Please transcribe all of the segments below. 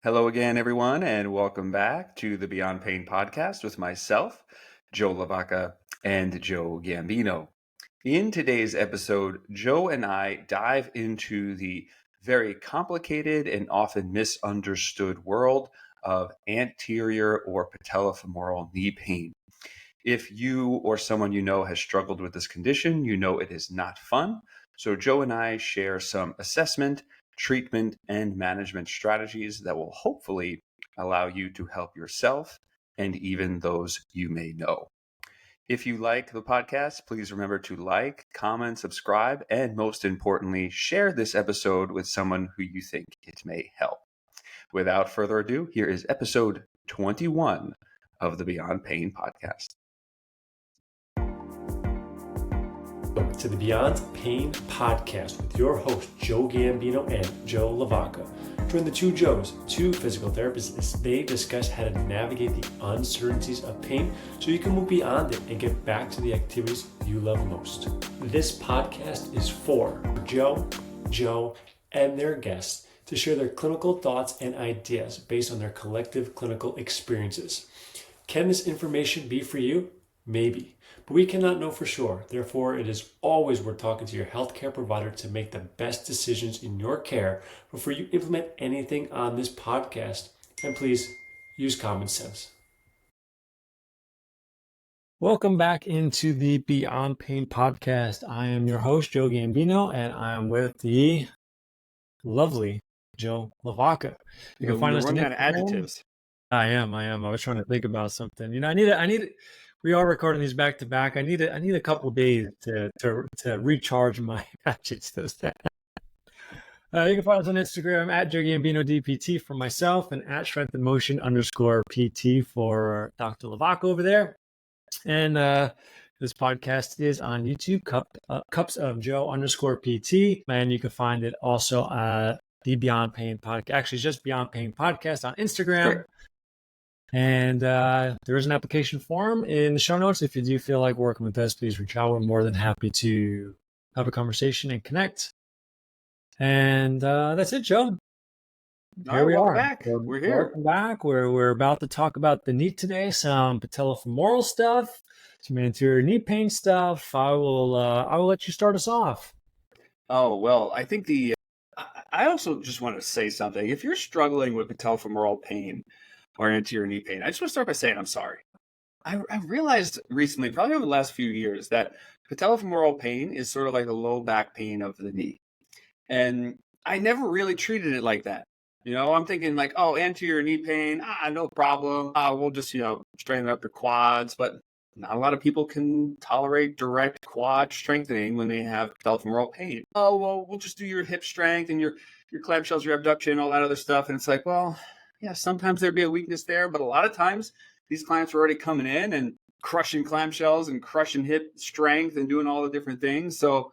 Hello again, everyone, and welcome back to the Beyond Pain podcast with myself, Joe LaVacca, and Joe Gambino. In today's episode, Joe and I dive into the very complicated and often misunderstood world of anterior or patellofemoral knee pain. If you or someone you know has struggled with this condition, you know it is not fun. So Joe and I share some assessment, treatment, and management strategies that will hopefully allow you to help yourself and even those you may know. If you like the podcast, please remember to like, comment, subscribe, and most importantly, share this episode with someone who you think it may help. Without further ado, here is episode 21 of the Beyond Pain podcast. Welcome to the Beyond Pain podcast with your host, Joe Gambino and Joe LaVacca. Join the two Joes, two physical therapists, as they discuss how to navigate the uncertainties of pain so you can move beyond it and get back to the activities you love most. This podcast is for Joe, and their guests to share their clinical thoughts and ideas based on their collective clinical experiences. Can this information be for you? Maybe, but we cannot know for sure. Therefore, it is always worth talking to your healthcare provider to make the best decisions in your care before you implement anything on this podcast. And please use common sense. Welcome back into the Beyond Pain podcast. I am your host, Joe Gambino, and I am with the lovely Joe LaVacca. You can find us on adjectives. I am. I was trying to think about something. You know, I need. We are recording these back to back. I need a couple days to recharge my adjectives. You can find us on Instagram at Joe Gambino DPT for myself and at Strength and Motion _PT for Dr. LaVacca over there. And this podcast is on YouTube, Cups of Joe _PT, and you can find it also the Beyond Pain podcast. Actually, just Beyond Pain podcast on Instagram. Great. And there is an application form in the show notes. If you do feel like working with us, please reach out. We're more than happy to have a conversation and connect. And that's it, Joe. Here we are. Back. We're here. Welcome back. We're about to talk about the knee today. Some patellofemoral stuff, some anterior knee pain stuff. I will let you start us off. Oh, well, I think I also just want to say something. If you're struggling with patellofemoral pain or anterior knee pain, I just want to start by saying I'm sorry. I realized recently, probably over the last few years, that patellofemoral pain is sort of like the low back pain of the knee. And I never really treated it like that. You know, I'm thinking like, oh, anterior knee pain, no problem. We'll just, straighten up your quads. But not a lot of people can tolerate direct quad strengthening when they have patellofemoral pain. Oh, well, we'll just do your hip strength and your clamshells, your abduction, all that other stuff. And it's like, well, yeah, sometimes there'd be a weakness there, but a lot of times these clients are already coming in and crushing clamshells and crushing hip strength and doing all the different things. So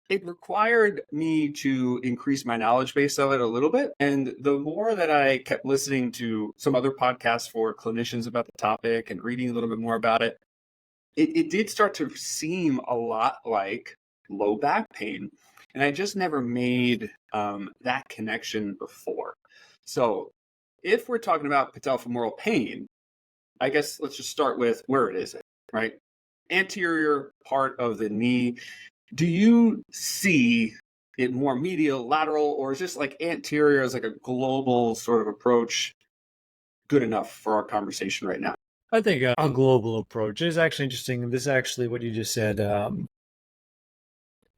it required me to increase my knowledge base of it a little bit. And the more that I kept listening to some other podcasts for clinicians about the topic and reading a little bit more about it, it did start to seem a lot like low back pain. And I just never made that connection before. So if we're talking about patellofemoral pain, I guess let's just start with where it is, right? Anterior part of the knee. Do you see it more medial, lateral, or is just like anterior as like a global sort of approach good enough for our conversation right now? I think a global approach is actually interesting. This actually, what you just said,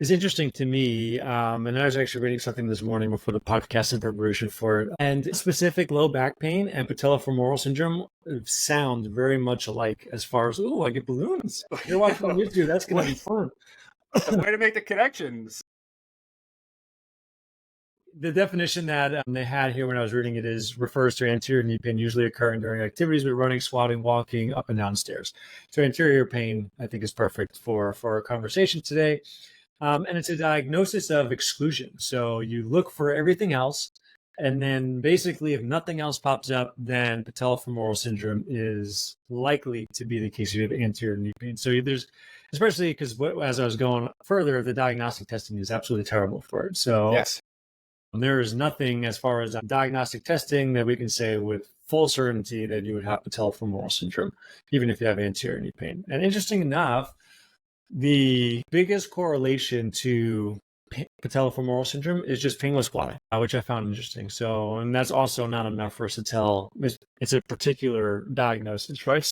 is interesting to me. And I was actually reading something this morning before the podcast in preparation for it. And specific low back pain and patellofemoral syndrome sound very much alike as far as, I get balloons. You're watching on YouTube. That's going to be fun. The way to make the connections. The definition that they had here when I was reading it refers to anterior knee pain usually occurring during activities with running, squatting, walking up and down stairs. So anterior pain, I think, is perfect for our conversation today. And it's a diagnosis of exclusion. So you look for everything else, and then basically if nothing else pops up, then patellofemoral syndrome is likely to be the case. You have anterior knee pain. So there's, especially because as I was going further, the diagnostic testing is absolutely terrible for it. So yes. There is nothing as far as diagnostic testing that we can say with full certainty that you would have patellofemoral syndrome, even if you have anterior knee pain. And interesting enough, the biggest correlation to patellofemoral syndrome is just painless squatting, which I found interesting. So, and that's also not enough for us to tell it's a particular diagnosis, right?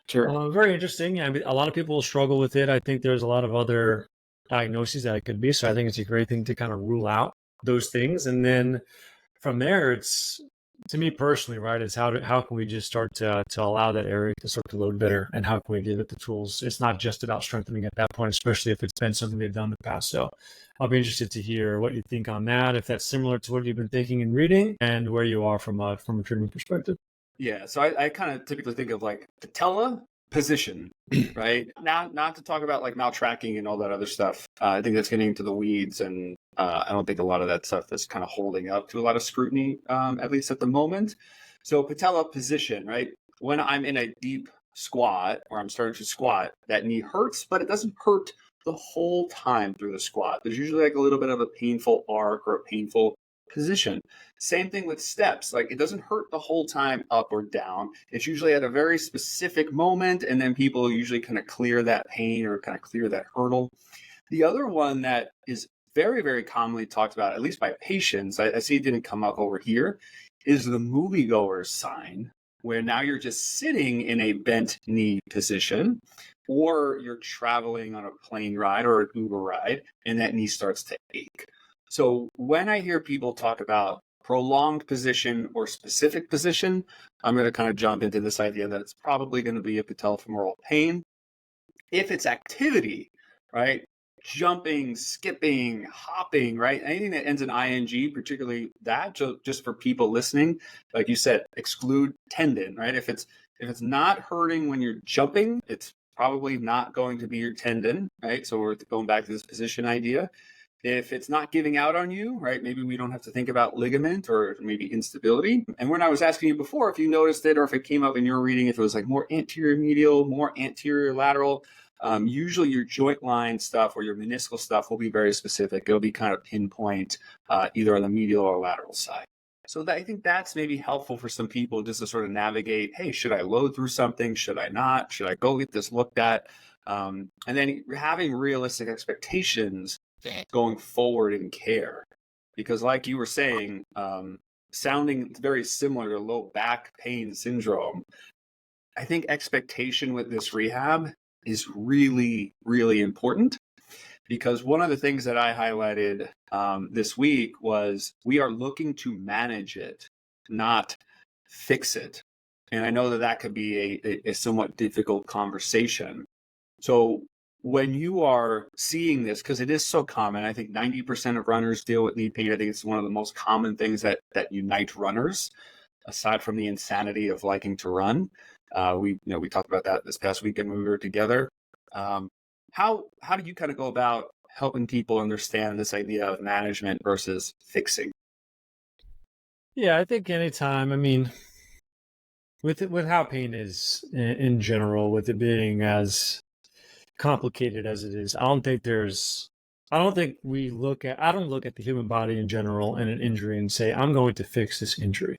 Sure. Very interesting. I mean, a lot of people struggle with it. I think there's a lot of other diagnoses that it could be. So I think it's a great thing to kind of rule out those things. And then from there, it's, to me personally, right, is how can we just start to allow that area to start to load better, and how can we give it the tools? It's not just about strengthening at that point, especially if it's been something they've done in the past. So I'll be interested to hear what you think on that, if that's similar to what you've been thinking and reading, and where you are from a treatment perspective. Yeah, so I kind of typically think of like patella position, right? Not to talk about like maltracking and all that other stuff. I think that's getting into the weeds, and I don't think a lot of that stuff is kind of holding up to a lot of scrutiny, at least at the moment. So patella position, right? When I'm in a deep squat or I'm starting to squat, that knee hurts, but it doesn't hurt the whole time through the squat. There's usually like a little bit of a painful arc or a painful position. Same thing with steps. Like, it doesn't hurt the whole time up or down. It's usually at a very specific moment, and then people usually kind of clear that pain or kind of clear that hurdle. The other one that is very, very commonly talked about, at least by patients, I see it didn't come up over here, is the moviegoer's sign, where now you're just sitting in a bent knee position, or you're traveling on a plane ride or an Uber ride, and that knee starts to ache. So when I hear people talk about prolonged position or specific position, I'm going to kind of jump into this idea that it's probably going to be a patellofemoral pain. If it's activity, right? Jumping, skipping, hopping, right? Anything that ends in ing, particularly that, just for people listening, like you said, exclude tendon, right? If it's not hurting when you're jumping, it's probably not going to be your tendon, right? So we're going back to this position idea. If it's not giving out on you, right, maybe we don't have to think about ligament or maybe instability. And when I was asking you before, if you noticed it or if it came up in your reading, if it was like more anterior medial, more anterior lateral, usually your joint line stuff or your meniscal stuff will be very specific. It'll be kind of pinpoint either on the medial or lateral side. So I think that's maybe helpful for some people just to sort of navigate, hey, should I load through something? Should I not? Should I go get this looked at? And then having realistic expectations going forward in care, because like you were saying, sounding very similar to low back pain syndrome, I think expectation with this rehab is really, really important, because one of the things that I highlighted this week was we are looking to manage it, not fix it. And I know that could be a somewhat difficult conversation. So when you are seeing this, because it is so common, I think 90% of runners deal with knee pain. I think it's one of the most common things that unite runners, aside from the insanity of liking to run. We talked about that this past weekend when we were together. How do you kind of go about helping people understand this idea of management versus fixing? Yeah, I think anytime, I mean, with how pain is in general, with it being as complicated as it is, I don't look at the human body in general and an injury and say, I'm going to fix this injury,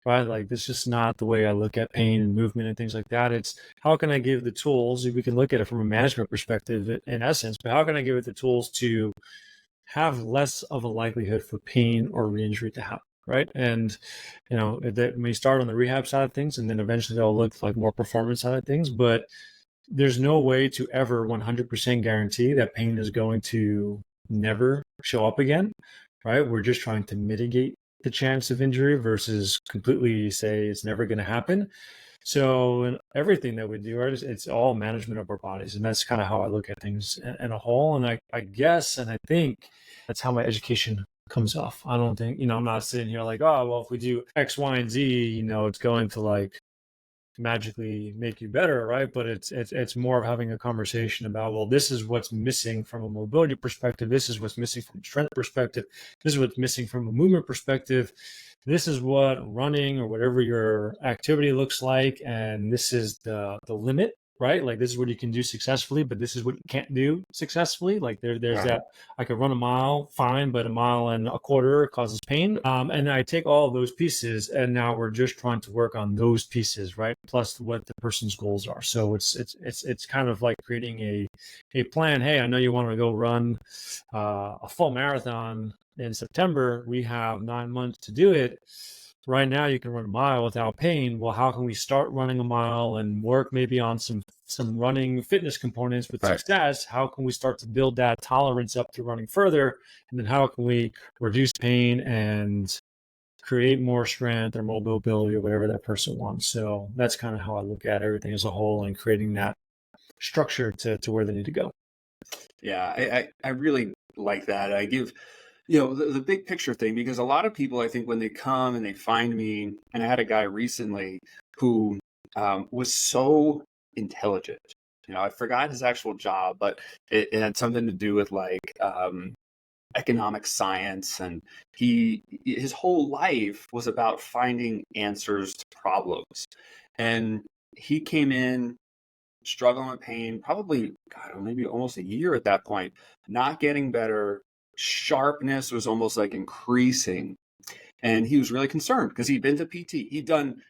right? Like, this is just not the way I look at pain and movement and things like that. It's, how can I give the tools? We can look at it from a management perspective in essence, but how can I give it the tools to have less of a likelihood for pain or re-injury to happen, right? And, we start on the rehab side of things, and then eventually they'll look like more performance side of things, but there's no way to ever 100% guarantee that pain is going to never show up again, right? We're just trying to mitigate the chance of injury versus completely say it's never going to happen. So in everything that we do, right, it's all management of our bodies. And that's kind of how I look at things in a whole. And I guess, and I think that's how my education comes off. I don't think, I'm not sitting here like, oh, well, if we do X, Y, and Z, it's going to like magically make you better, right? But it's more of having a conversation about, well, this is what's missing from a mobility perspective, this is what's missing from a strength perspective, this is what's missing from a movement perspective, this is what running or whatever your activity looks like, and this is the limit, right? Like, this is what you can do successfully, but this is what you can't do successfully. Like, there's Right. that I could run a mile fine, but a mile and a quarter causes pain. And I take all of those pieces, and now we're just trying to work on those pieces, right? Plus what the person's goals are. So it's kind of like creating a plan. Hey, I know you want to go run a full marathon in September. We have 9 months to do it. Right now you can run a mile without pain. Well, how can we start running a mile and work maybe on some running fitness components with Right. success? How can we start to build that tolerance up to running further? And then how can we reduce pain and create more strength or mobility or whatever that person wants? So that's kind of how I look at everything as a whole and creating that structure to where they need to go. Yeah, I really like that. I give, the big picture thing, because a lot of people, I think, when they come and they find me, and I had a guy recently who was so intelligent. I forgot his actual job, but it had something to do with like economic science, and his whole life was about finding answers to problems. And he came in struggling with pain, probably, God, maybe almost a year at that point, not getting better. Sharpness was almost like increasing. And he was really concerned because he'd been to PT. He'd done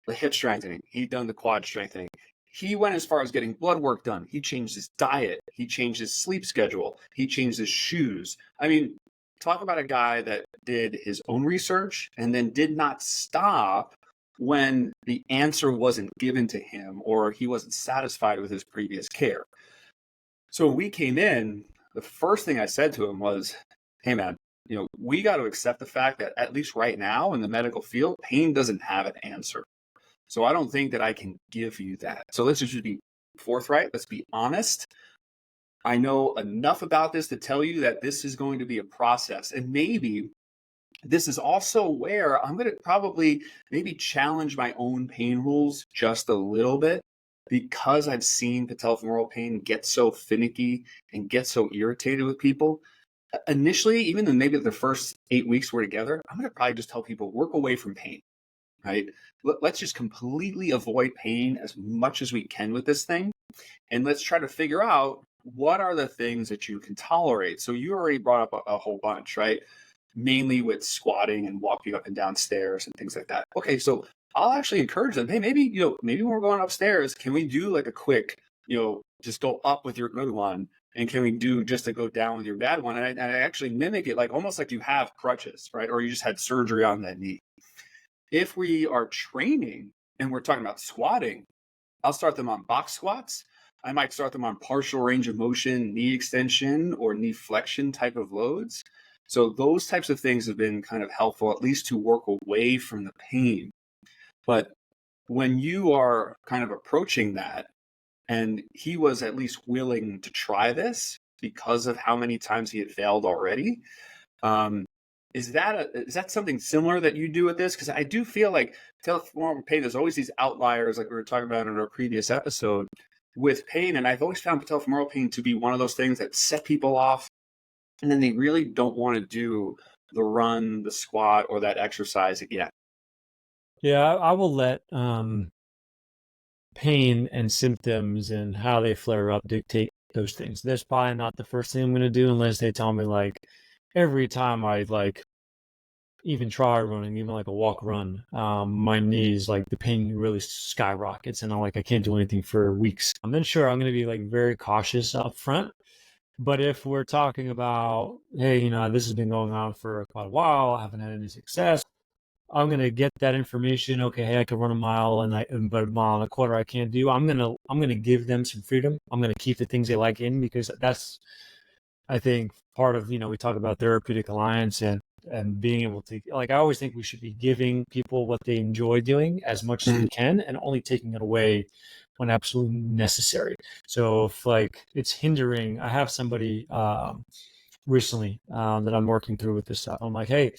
the hip strengthening. He'd done the quad strengthening. He went as far as getting blood work done. He changed his diet. He changed his sleep schedule. He changed his shoes. I mean, talk about a guy that did his own research and then did not stop when the answer wasn't given to him or he wasn't satisfied with his previous care. So when we came in, the first thing I said to him was, hey, man, we got to accept the fact that at least right now in the medical field, pain doesn't have an answer. So I don't think that I can give you that. So let's just be forthright. Let's be honest. I know enough about this to tell you that this is going to be a process. And maybe this is also where I'm going to probably maybe challenge my own pain rules just a little bit, because I've seen patellofemoral pain get so finicky and get so irritated with people. Initially, even though maybe the first 8 weeks we're together, I'm going to probably just tell people, work away from pain, right? Let's just completely avoid pain as much as we can with this thing. And let's try to figure out what are the things that you can tolerate. So you already brought up a whole bunch, right? Mainly with squatting and walking up and down stairs and things like that. Okay, so I'll actually encourage them. Hey, maybe when we're going upstairs, can we do like a quick, just go up with your good one, and can we do just to go down with your bad one? And I actually mimic it, like almost like you have crutches, right? Or you just had surgery on that knee. If we are training and we're talking about squatting, I'll start them on box squats. I might start them on partial range of motion, knee extension, or knee flexion type of loads. So those types of things have been kind of helpful, at least to work away from the pain. But when you are kind of approaching that, and he was at least willing to try this because of how many times he had failed already, is that something similar that you do with this? Because I do feel like patellofemoral pain, there's always these outliers, like we were talking about in our previous episode with pain. And I've always found patellofemoral pain to be one of those things that set people off, and then they really don't want to do the run, the squat, or that exercise again. Yeah, I will let pain and symptoms and how they flare up dictate those things. That's probably not the first thing I'm going to do unless they tell me, like, every time I like even try running, even like a walk run, my knees, like the pain really skyrockets and I can't do anything for weeks. And then sure, I'm going to be like very cautious up front. But if we're talking about, hey, this has been going on for quite a while, I haven't had any success, I'm going to get that information. Okay, hey, I can run a mile, but a mile and a quarter I can't do. I'm going to give them some freedom. I'm going to keep the things they like in, because that's, I think, part of, we talk about therapeutic alliance and being able to, like, I always think we should be giving people what they enjoy doing as much as we can, and only taking it away when absolutely necessary. So if like it's hindering, I have somebody recently that I'm working through with this stuff. I'm like, hey,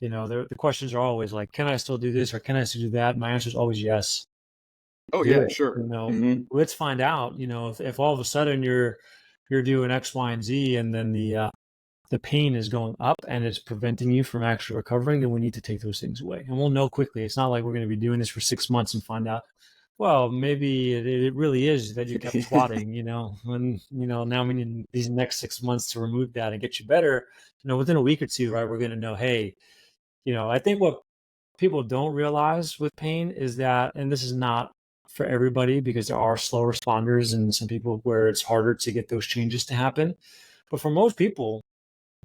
the questions are always like, can I still do this or can I still do that? My answer is always yes. Oh Do yeah, it. sure. Let's find out. If all of a sudden you're doing X, Y, and Z, and then the pain is going up and it's preventing you from actually recovering, then we need to take those things away. And we'll know quickly. It's not like we're going to be doing this for 6 months and find out, Well, maybe it really is that you kept squatting, and, now we need these next 6 months to remove that and get you better, within a week or two, right? We're going to know, hey, I think what people don't realize with pain is that, and this is not for everybody because there are slow responders and some people where it's harder to get those changes to happen. But for most people,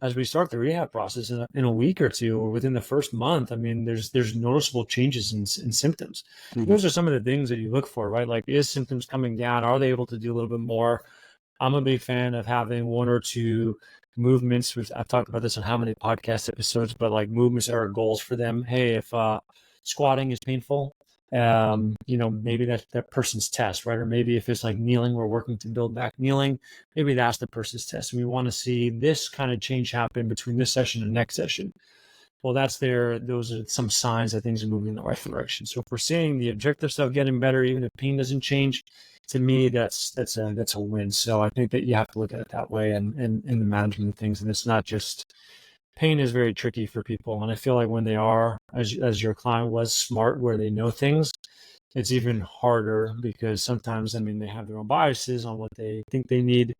as we start the rehab process in a week or two or within the first month, I mean, there's noticeable changes in symptoms. Mhm. Those are some of the things that you look for, right? Like, is symptoms coming down? Are they able to do a little bit more? I'm a big fan of having one or two movements, which I've talked about this on how many podcast episodes, but like movements are goals for them. Hey, if squatting is painful, maybe that's that person's test, right? Or maybe if it's like kneeling, we're working to build back kneeling, maybe that's the person's test. And we want to see this kind of change happen between this session and next session. Well, those are some signs that things are moving in the right direction. So if we're seeing the objective stuff getting better, even if pain doesn't change, to me, that's a win. So I think that you have to look at it that way and in the management of things. And it's not just pain is very tricky for people. And I feel like when they are, as your client was, smart, where they know things, it's even harder because sometimes, I mean, they have their own biases on what they think they need.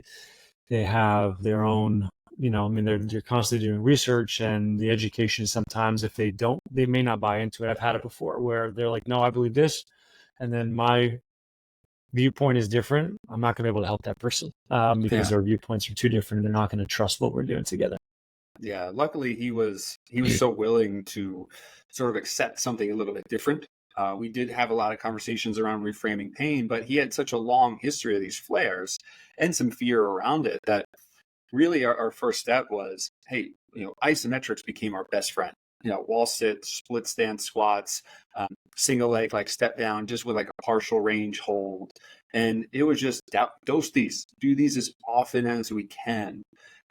They have their own, they're constantly doing research, and the education sometimes, if they may not buy into it. I've had it before where they're like, no, I believe this. And then my viewpoint is different. I'm not going to be able to help that person because Yeah. their viewpoints are too different. And they're not going to trust what we're doing together. Yeah, luckily he was so willing to sort of accept something a little bit different. We did have a lot of conversations around reframing pain, but he had such a long history of these flares and some fear around it that really our first step was, hey, isometrics became our best friend. Wall sit, split stance squats, single leg, like step down, just with like a partial range hold. And it was just do these as often as we can.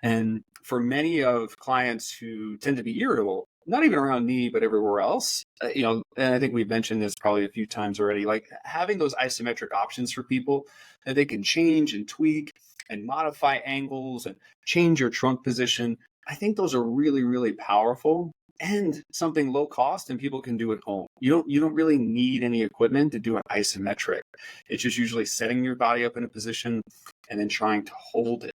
And for many of clients who tend to be irritable, not even around knee, but everywhere else, and I think we've mentioned this probably a few times already, like having those isometric options for people that they can change and tweak and modify angles and change your trunk position. I think those are really, really powerful and something low cost and people can do at home. You don't really need any equipment to do an isometric. It's just usually setting your body up in a position and then trying to hold it.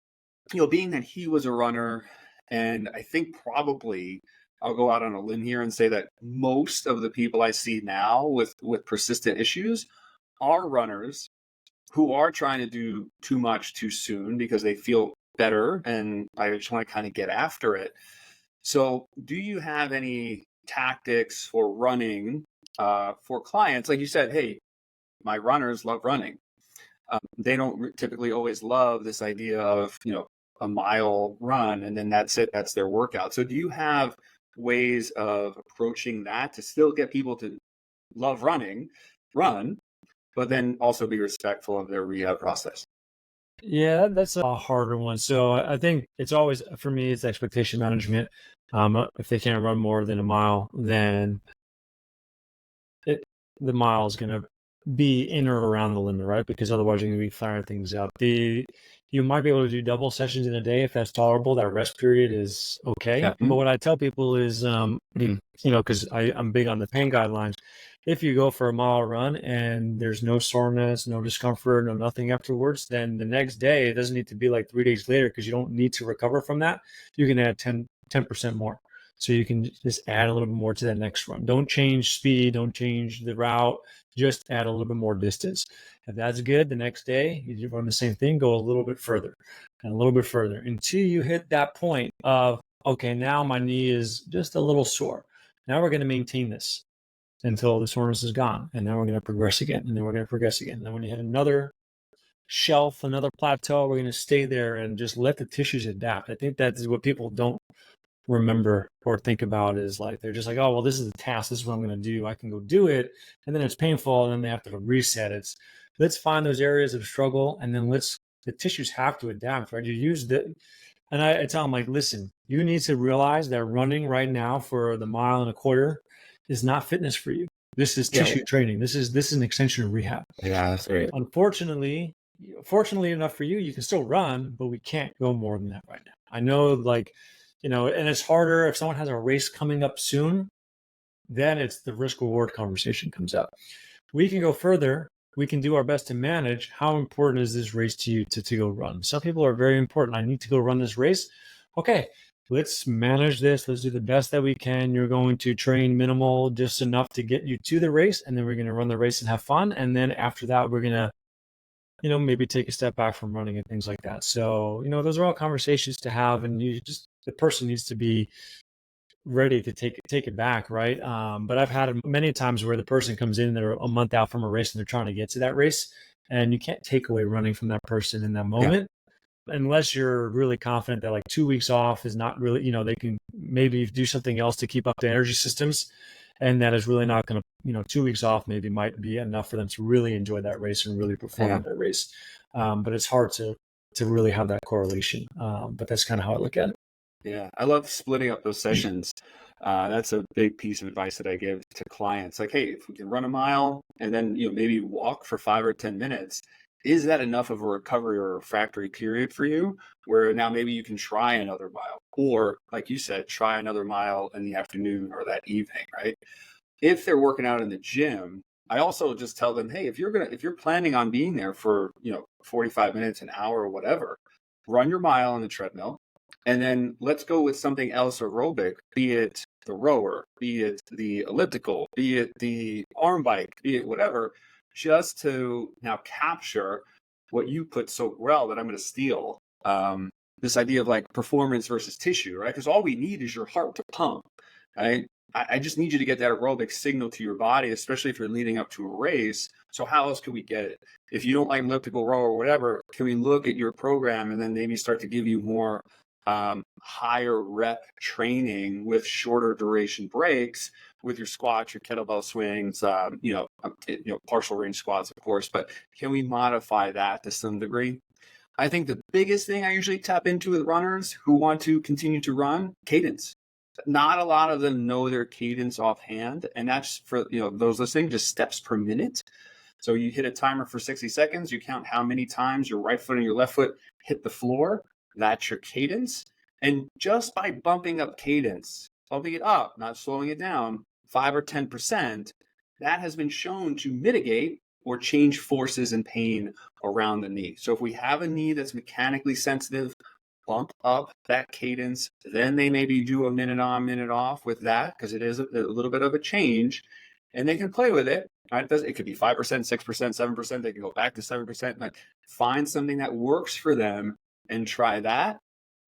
Being that he was a runner, and I think probably I'll go out on a limb here and say that most of the people I see now with persistent issues are runners who are trying to do too much too soon because they feel better and I just want to kind of get after it. So, do you have any tactics for running for clients? Like you said, hey, my runners love running. They don't typically always love this idea of, a mile run and then that's it, that's their workout. So, do you have ways of approaching that to still get people to love run, but then also be respectful of their rehab process? Yeah, that's a harder one. So I think it's always, for me, it's expectation management. If they can't run more than a mile, then it, the mile is going to be in or around the limit, right? Because otherwise you're going to be firing things up. You might be able to do double sessions in a day if that's tolerable. That rest period is okay. Yeah. But what I tell people is, because I'm big on the pain guidelines. If you go for a mile run and there's no soreness, no discomfort, no nothing afterwards, then the next day, it doesn't need to be like 3 days later because you don't need to recover from that. You can add 10% more. So you can just add a little bit more to that next run. Don't change speed, don't change the route, just add a little bit more distance. If that's good, the next day you run the same thing, go a little bit further and a little bit further until you hit that point of, okay, now my knee is just a little sore. Now we're going to maintain this until the soreness is gone. And then we're going to progress again. And then we're going to progress again. And then when you hit another shelf, another plateau, we're going to stay there and just let the tissues adapt. I think that is what people don't remember or think about, is like, they're just like, oh, well, this is the task. This is what I'm going to do. I can go do it. And then it's painful. And then they have to reset. Let's find those areas of struggle. And then the tissues have to adapt, right? And I tell them, like, listen, you need to realize that running right now for the mile and a quarter is not fitness for you. This is tissue training. This is an extension of rehab. Yeah, that's great. Fortunately enough for you, you can still run, but we can't go more than that right now. I know, like, and it's harder if someone has a race coming up soon, then it's the risk reward conversation comes up. We can go further, we can do our best to manage how important is this race to you to go run. Some people are very important. I need to go run this race. Okay, let's manage this. Let's do the best that we can. You're going to train minimal, just enough to get you to the race, and then we're going to run the race and have fun. And then after that, we're going to, maybe take a step back from running and things like that. So, those are all conversations to have, and the person needs to be ready to take it back, right? But I've had many times where the person comes in, they're a month out from a race and they're trying to get to that race, and you can't take away running from that person in that moment. Unless you're really confident that like 2 weeks off is not really, they can maybe do something else to keep up the energy systems. And that is really not going to, 2 weeks off maybe might be enough for them to really enjoy that race and really perform at that race. But it's hard to really have that correlation. But that's kind of how I look at it. Yeah, I love splitting up those sessions. That's a big piece of advice that I give to clients. Like, hey, if we can run a mile and then maybe walk for 5 or 10 minutes, is that enough of a recovery or refractory period for you? Where now maybe you can try another mile, or like you said, try another mile in the afternoon or that evening, right? If they're working out in the gym, I also just tell them, hey, if you're planning on being there for 45 minutes, an hour, or whatever, run your mile on the treadmill. And then let's go with something else aerobic, be it the rower, be it the elliptical, be it the arm bike, be it whatever, just to now capture what you put so well that I'm going to steal. This idea of like performance versus tissue, right? Because all we need is your heart to pump, right? I just need you to get that aerobic signal to your body, especially if you're leading up to a race. So how else can we get it? If you don't like elliptical row or whatever, can we look at your program and then maybe start to give you more higher rep training with shorter duration breaks with your squats, your kettlebell swings, partial range squats, of course, but can we modify that to some degree? I think the biggest thing I usually tap into with runners who want to continue to run, cadence. Not a lot of them know their cadence offhand, and that's for those listening, just steps per minute. So you hit a timer for 60 seconds, you count how many times your right foot and your left foot hit the floor. That's your cadence. And just by bumping up cadence, bumping it up, not slowing it down, 5 or 10%, that has been shown to mitigate or change forces and pain around the knee. So if we have a knee that's mechanically sensitive, bump up that cadence, then they maybe do a minute on, minute off with that, because it is a little bit of a change, and they can play with it. Right? It could be 5%, 6%, 7%. They can go back to 7%, but find something that works for them and try that.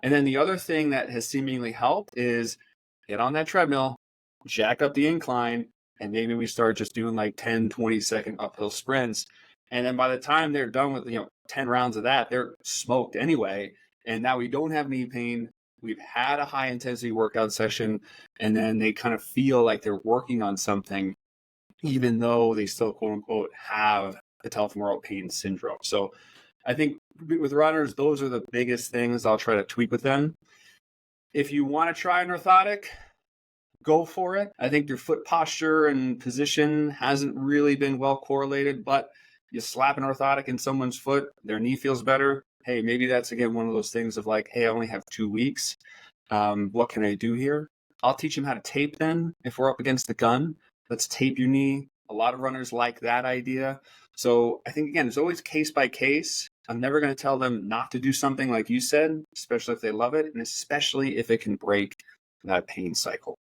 And then the other thing that has seemingly helped is get on that treadmill, jack up the incline, and maybe we start just doing like 10, 20-second uphill sprints. And then by the time they're done with 10 rounds of that, they're smoked anyway. And now we don't have knee pain. We've had a high intensity workout session, and then they kind of feel like they're working on something, even though they still, quote unquote, have patellofemoral pain syndrome. So I think with runners, those are the biggest things I'll try to tweak with them. If you want to try an orthotic, go for it. I think your foot posture and position hasn't really been well correlated, but you slap an orthotic in someone's foot, their knee feels better. Hey, maybe that's, again, one of those things of like, hey, I only have 2 weeks. What can I do here? I'll teach them how to tape then. If we're up against the gun, let's tape your knee. A lot of runners like that idea. So I think, again, it's always case by case. I'm never going to tell them not to do something like you said, especially if they love it, and especially if it can break that pain cycle.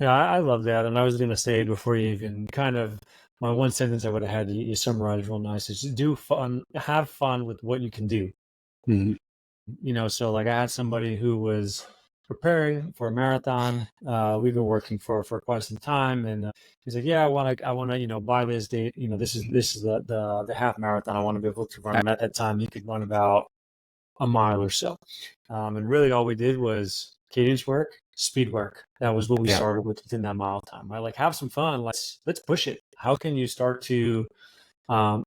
Yeah, I love that. And I was going to say before you even kind of, my one sentence I would have had you summarize real nice is have fun with what you can do. Mm-hmm. So like I had somebody who was preparing for a marathon. We've been working for quite some time, and he's like, "Yeah, I want to, by this date, this is the half marathon. I want to be able to run." And at that time, he could run about a mile or so, and really all we did was cadence work, speed work. That was what we started with within that mile time. Right, like have some fun. Let's push it. How can you start to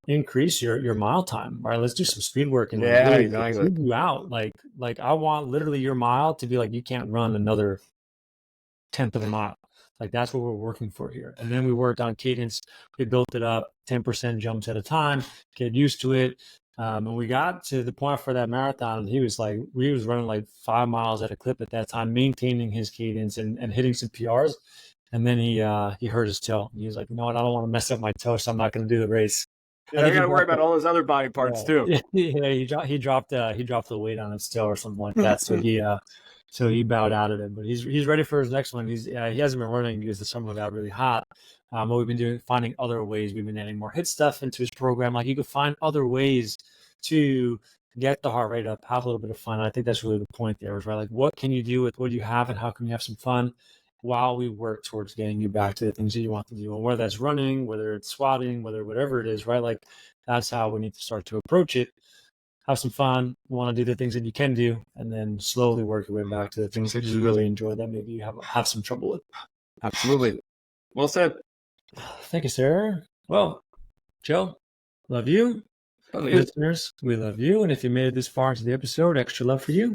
increase your mile time, right? Let's do some speed work and really exactly. you out. Like I want literally your mile to be like, you can't run another 10th of a mile. Like that's what we're working for here. And then we worked on cadence. We built it up 10% jumps at a time, get used to it. And we got to the point for that marathon, and he was running like 5 miles at a clip at that time, maintaining his cadence and hitting some PRs. And then he hurt his toe. He was like, "You know what? I don't want to mess up my toe, so I'm not going to do the race." Yeah, I got to worry about all those other body parts too. Yeah, he dropped the weight on it still or something like that. So he bowed out of it, but he's ready for his next one. He hasn't been running because the summer got really hot. What we've been doing, finding other ways. We've been adding more HIIT stuff into his program. Like you could find other ways to get the heart rate up, have a little bit of fun. And I think that's really the point there, is right. Like what can you do with what you have, and how can you have some fun while we work towards getting you back to the things that you want to do, and whether that's running, whether it's squatting, whatever it is, right? Like that's how we need to start to approach it. Have some fun, want to do the things that you can do, and then slowly work your way back to the things that you really enjoy that maybe you have some trouble with. Absolutely. Well said. Thank you, sir. Well, Joe, love you. Listeners, we love you. And if you made it this far into the episode, extra love for you.